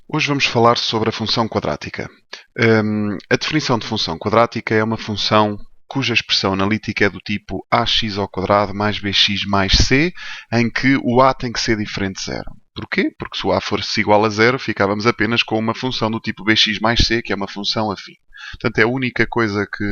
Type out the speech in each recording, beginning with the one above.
Hoje vamos falar sobre a função quadrática. A definição de função quadrática é uma função cuja expressão analítica é do tipo ax² mais bx mais c, em que o a tem que ser diferente de zero. Porquê? Porque se o a fosse igual a zero, ficávamos apenas com uma função do tipo bx mais c, que é uma função afim. Portanto, é a única coisa que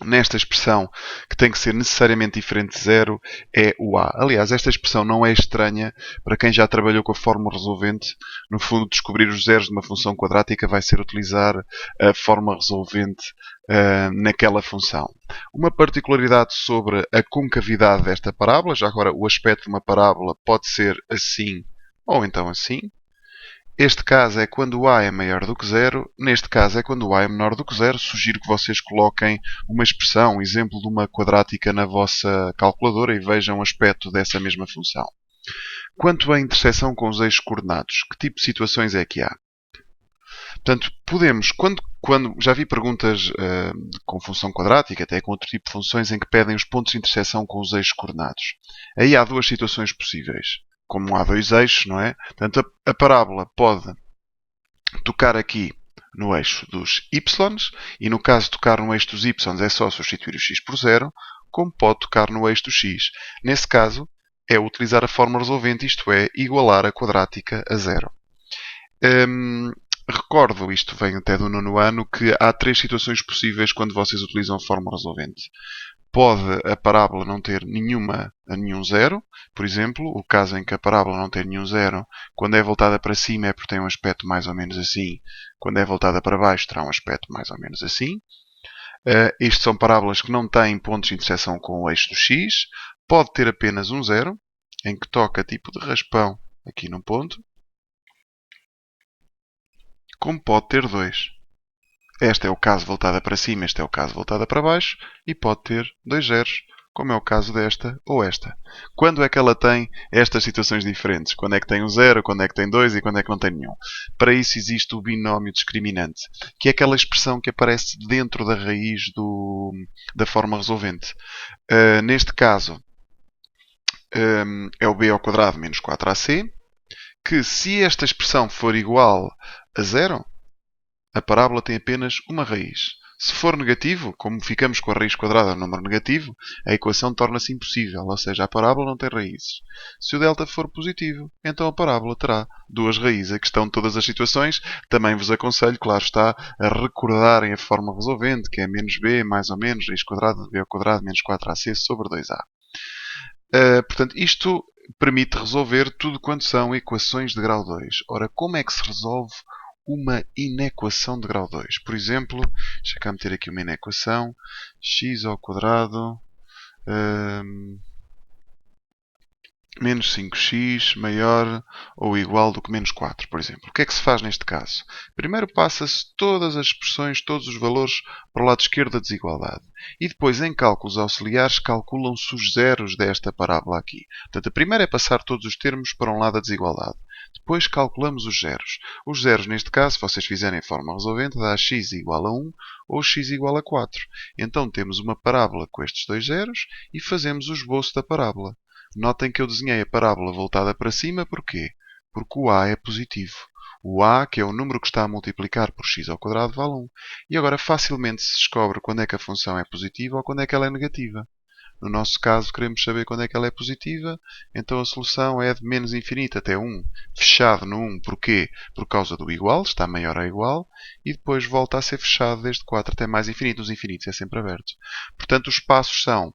nesta expressão que tem que ser necessariamente diferente de zero é o a. Aliás, esta expressão não é estranha para quem já trabalhou com a fórmula resolvente. No fundo, descobrir os zeros de uma função quadrática vai ser utilizar a fórmula resolvente naquela função. Uma particularidade sobre a concavidade desta parábola, já agora o aspecto de uma parábola pode ser assim ou então assim. Este caso é quando o a é maior do que zero. Neste caso é quando o a é menor do que zero. Sugiro que vocês coloquem uma expressão, um exemplo de uma quadrática na vossa calculadora e vejam o aspecto dessa mesma função. Quanto à interseção com os eixos coordenados, que tipo de situações é que há? Portanto, podemos, quando já vi perguntas com função quadrática, até com outro tipo de funções, em que pedem os pontos de interseção com os eixos coordenados. Aí há duas situações possíveis. Como há dois eixos, não é? Portanto, a parábola pode tocar aqui no eixo dos y, e no caso de tocar no eixo dos y é só substituir o x por zero, como pode tocar no eixo do x. Nesse caso, é utilizar a fórmula resolvente, isto é, igualar a quadrática a zero. Recordo, isto vem até do nono ano, que há três situações possíveis quando vocês utilizam a fórmula resolvente. Pode a parábola não ter nenhum zero. Por exemplo, o caso em que a parábola não tem nenhum zero, quando é voltada para cima é porque tem um aspecto mais ou menos assim. Quando é voltada para baixo terá um aspecto mais ou menos assim. Isto são parábolas que não têm pontos de interseção com o eixo do x. Pode ter apenas um zero, em que toca tipo de raspão aqui num ponto. Como pode ter dois. Este é o caso voltada para cima, este é o caso voltada para baixo, e pode ter dois zeros, como é o caso desta ou esta. Quando é que ela tem estas situações diferentes? Quando é que tem um zero, quando é que tem dois e quando é que não tem nenhum? Para isso existe o binómio discriminante, que é aquela expressão que aparece dentro da raiz da forma resolvente. Neste caso, é o b² menos 4ac, que se esta expressão for igual a zero, a parábola tem apenas uma raiz. Se for negativo, como ficamos com a raiz quadrada no número negativo, a equação torna-se impossível, ou seja, a parábola não tem raízes. Se o delta for positivo, então a parábola terá duas raízes. A questão de todas as situações, também vos aconselho, claro está, a recordarem a forma resolvente, que é menos b mais ou menos raiz quadrada de b² menos 4ac sobre 2a. Portanto, isto permite resolver tudo quanto são equações de grau 2. Ora, como é que se resolve uma inequação de grau 2? Por exemplo, deixa cá meter aqui uma inequação. X² menos 5x maior ou igual do que menos 4, por exemplo. O que é que se faz neste caso? Primeiro passa-se todas as expressões, todos os valores para o lado esquerdo da desigualdade. E depois, em cálculos auxiliares, calculam-se os zeros desta parábola aqui. Portanto, a primeira é passar todos os termos para um lado da desigualdade. Depois calculamos os zeros. Os zeros, neste caso, se vocês fizerem a forma resolvente, dá x igual a 1 ou x igual a 4. Então temos uma parábola com estes dois zeros e fazemos o esboço da parábola. Notem que eu desenhei a parábola voltada para cima, porquê? Porque o a é positivo. O a, que é o número que está a multiplicar por x ao quadrado, vale 1. E agora facilmente se descobre quando é que a função é positiva ou quando é que ela é negativa. No nosso caso, queremos saber quando é que ela é positiva, então a solução é de menos infinito até 1. Fechado no 1, porquê? Por causa do igual, está maior a igual, e depois volta a ser fechado desde 4 até mais infinito. Nos infinitos é sempre aberto. Portanto, os passos são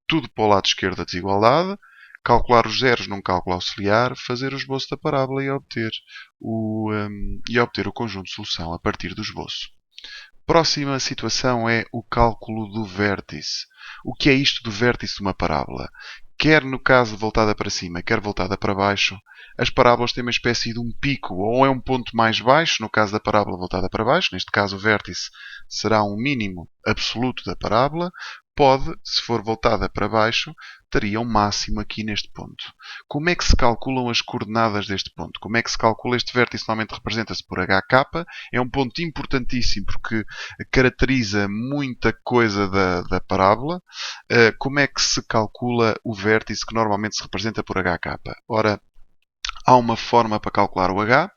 tudo para o lado esquerdo da desigualdade, calcular os zeros num cálculo auxiliar, fazer o esboço da parábola e obter o conjunto de solução a partir do esboço. Próxima situação é o cálculo do vértice. O que é isto do vértice de uma parábola? Quer no caso voltada para cima, quer voltada para baixo, as parábolas têm uma espécie de um pico, ou é um ponto mais baixo, no caso da parábola voltada para baixo, neste caso o vértice será um mínimo absoluto da parábola, pode, se for voltada para baixo, teria um máximo aqui neste ponto. Como é que se calculam as coordenadas deste ponto? Como é que se calcula este vértice? Normalmente representa-se por HK. É um ponto importantíssimo porque caracteriza muita coisa da parábola. Como é que se calcula o vértice que normalmente se representa por HK? Ora, há uma forma para calcular o H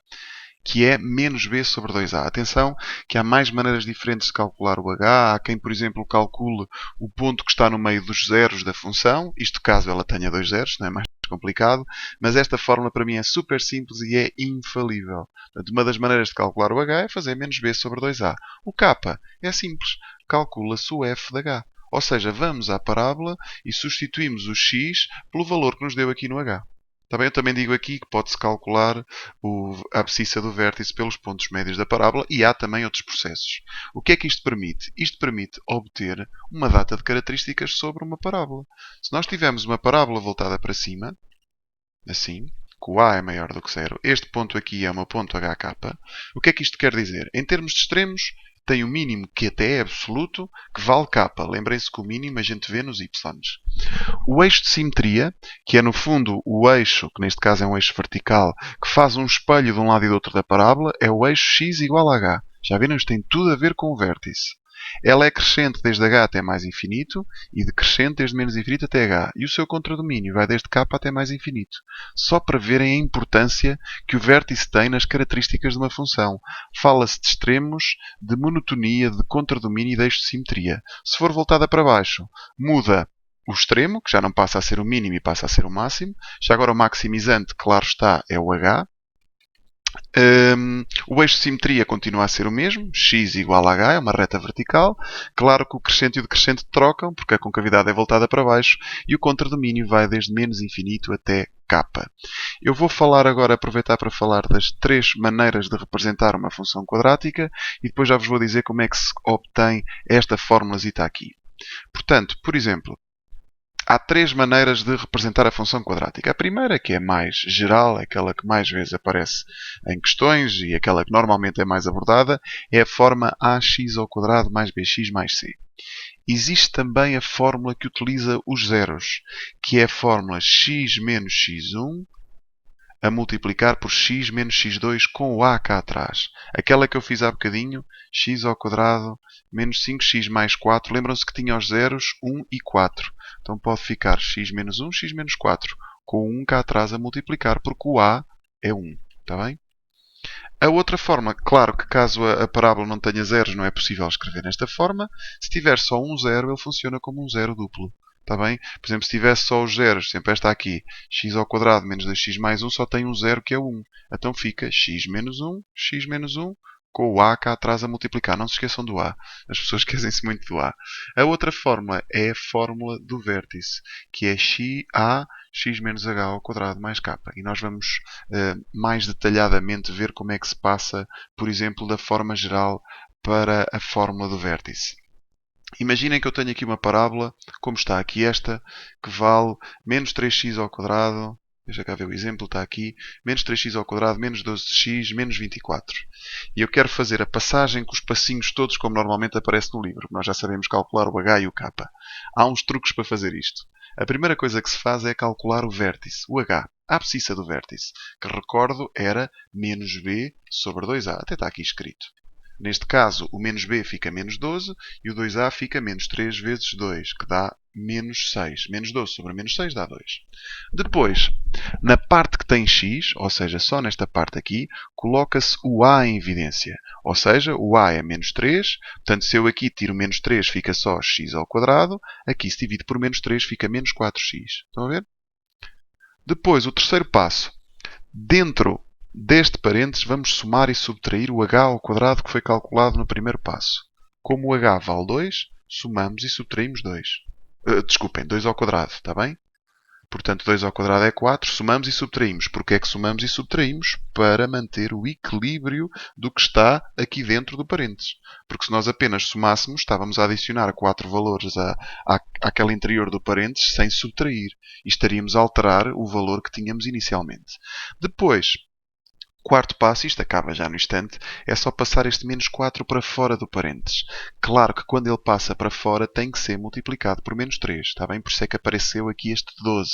que é menos b sobre 2a. Atenção que há mais maneiras diferentes de calcular o h. Há quem, por exemplo, calcule o ponto que está no meio dos zeros da função, isto caso ela tenha dois zeros, não é mais complicado, mas esta fórmula para mim é super simples e é infalível. Portanto, uma das maneiras de calcular o h é fazer menos b sobre 2a. O k é simples, calcula-se o f de h. Ou seja, vamos à parábola e substituímos o x pelo valor que nos deu aqui no h. Também eu também digo aqui que pode-se calcular a abscissa do vértice pelos pontos médios da parábola e há também outros processos. O que é que isto permite? Isto permite obter uma data de características sobre uma parábola. Se nós tivermos uma parábola voltada para cima, assim, que o a é maior do que zero, este ponto aqui é o meu ponto hk, o que é que isto quer dizer? Em termos de extremos, tem o mínimo que até é absoluto, que vale k. Lembrem-se que o mínimo a gente vê nos y's. O eixo de simetria, que é no fundo o eixo, que neste caso é um eixo vertical, que faz um espelho de um lado e do outro da parábola, é o eixo x igual a h. Já viram? Isto tem tudo a ver com o vértice. Ela é crescente desde h até mais infinito e decrescente desde menos infinito até h. E o seu contradomínio vai desde k até mais infinito. Só para verem a importância que o vértice tem nas características de uma função. Fala-se de extremos, de monotonia, de contradomínio e de eixo de simetria. Se for voltada para baixo, muda o extremo, que já não passa a ser o mínimo e passa a ser o máximo. Já agora o maximizante, claro está, é o h. O eixo de simetria continua a ser o mesmo, x igual a h, é uma reta vertical. Claro que o crescente e o decrescente trocam, porque a concavidade é voltada para baixo, e o contradomínio vai desde menos infinito até k. Eu vou aproveitar para falar das três maneiras de representar uma função quadrática, e depois já vos vou dizer como é que se obtém esta fórmulazita aqui. Portanto, por exemplo, há três maneiras de representar a função quadrática. A primeira, que é mais geral, é aquela que mais vezes aparece em questões e aquela que normalmente é mais abordada, é a forma ax ao quadrado mais bx mais c. Existe também a fórmula que utiliza os zeros, que é a fórmula x menos x1 a multiplicar por x menos x2 com o a cá atrás. Aquela que eu fiz há bocadinho, x ao quadrado menos 5x mais 4. Lembram-se que tinha os zeros 1 e 4. Então pode ficar x menos 1, x menos 4, com o 1 cá atrás a multiplicar, porque o a é 1. Está bem? A outra forma, claro que caso a parábola não tenha zeros, não é possível escrever nesta forma. Se tiver só um zero, ele funciona como um zero duplo. Está bem? Por exemplo, se tivesse só os zeros, sempre esta aqui, x ao quadrado menos 2x mais 1, só tem um zero que é o 1. Então fica x menos 1, com o a cá atrás a multiplicar. Não se esqueçam do a. As pessoas esquecem-se muito do a. A outra fórmula é a fórmula do vértice, que é x menos h ao quadrado mais k. E nós vamos mais detalhadamente ver como é que se passa, por exemplo, da forma geral para a fórmula do vértice. Imaginem que eu tenho aqui uma parábola, como está aqui esta, que vale menos 3x ao quadrado, deixa cá ver o exemplo, está aqui, menos 3x ao quadrado, menos 12x, menos 24. E eu quero fazer a passagem com os passinhos todos como normalmente aparece no livro. Nós já sabemos calcular o h e o k. Há uns truques para fazer isto. A primeira coisa que se faz é calcular o vértice, o h, a abscissa do vértice, que recordo era menos b sobre 2a. Até está aqui escrito. Neste caso, o menos b fica menos 12 e o 2a fica menos 3 vezes 2, que dá menos 6. Menos 12 sobre menos 6 dá 2. Depois, na parte que tem x, ou seja, só nesta parte aqui, coloca-se o a em evidência. Ou seja, o a é menos 3. Portanto, se eu aqui tiro menos 3, fica só x ao quadrado. Aqui, se divide por menos 3, fica menos 4x. Estão a ver? Depois, o terceiro passo. Dentro deste parênteses, vamos somar e subtrair o h ao quadrado que foi calculado no primeiro passo. Como o h vale 2, somamos e subtraímos 2. Desculpem, 2 ao quadrado, está bem? Portanto, 2 ao quadrado é 4, somamos e subtraímos. Porquê é que somamos e subtraímos? Para manter o equilíbrio do que está aqui dentro do parênteses. Porque se nós apenas somássemos, estávamos a adicionar 4 valores àquele interior do parênteses sem subtrair. E estaríamos a alterar o valor que tínhamos inicialmente. Depois, quarto passo, isto acaba já no instante, é só passar este menos 4 para fora do parênteses. Claro que quando ele passa para fora tem que ser multiplicado por menos 3. Está bem? Por isso é que apareceu aqui este 12.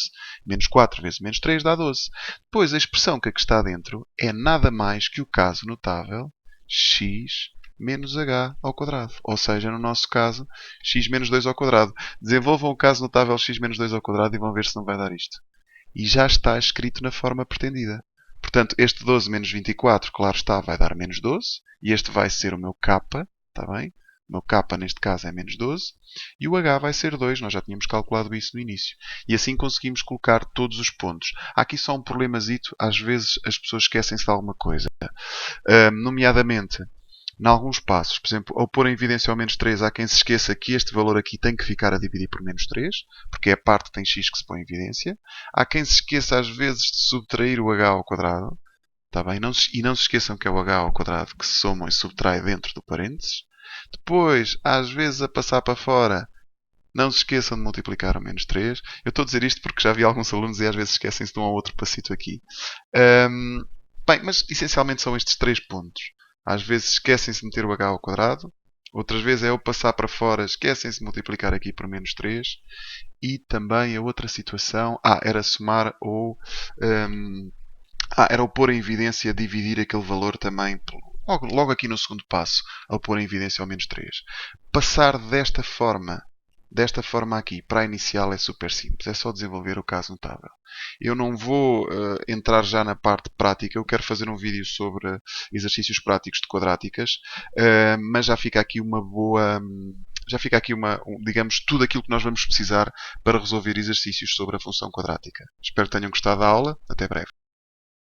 Menos 4 vezes menos 3 dá 12. Depois, a expressão que aqui está dentro é nada mais que o caso notável x menos h ao quadrado. Ou seja, no nosso caso, x menos 2 ao quadrado. Desenvolvam o caso notável x menos 2 ao quadrado e vão ver se não vai dar isto. E já está escrito na forma pretendida. Portanto, este 12 menos 24, claro está, vai dar menos 12. E este vai ser o meu k, está bem? O meu k neste caso é menos 12. E o h vai ser 2, nós já tínhamos calculado isso no início. E assim conseguimos colocar todos os pontos. Há aqui só um problemazito, às vezes as pessoas esquecem-se de alguma coisa. Nomeadamente, em alguns passos, por exemplo, ao pôr em evidência ao menos 3, há quem se esqueça que este valor aqui tem que ficar a dividir por menos 3, porque é a parte que tem x que se põe em evidência. Há quem se esqueça às vezes de subtrair o h ao quadrado. Tá bem? E não se esqueçam que é o h ao quadrado que se soma e subtrai dentro do parênteses. Depois, às vezes a passar para fora, não se esqueçam de multiplicar o menos 3. Eu estou a dizer isto porque já vi alguns alunos e às vezes esquecem-se de um ou outro passito aqui. Ahm, Bem, mas essencialmente são estes 3 pontos. Às vezes esquecem-se de meter o h ao quadrado. Outras vezes é o passar para fora, esquecem-se de multiplicar aqui por menos 3. E também a outra situação, era somar ou ahm, era o pôr em evidência dividir aquele valor também, logo aqui no segundo passo, ao pôr em evidência ao menos 3. Passar desta forma aqui, para a inicial é super simples, é só desenvolver o caso notável. Eu não vou entrar já na parte prática, eu quero fazer um vídeo sobre exercícios práticos de quadráticas, mas já fica aqui uma boa. Já fica aqui digamos, tudo aquilo que nós vamos precisar para resolver exercícios sobre a função quadrática. Espero que tenham gostado da aula. Até breve.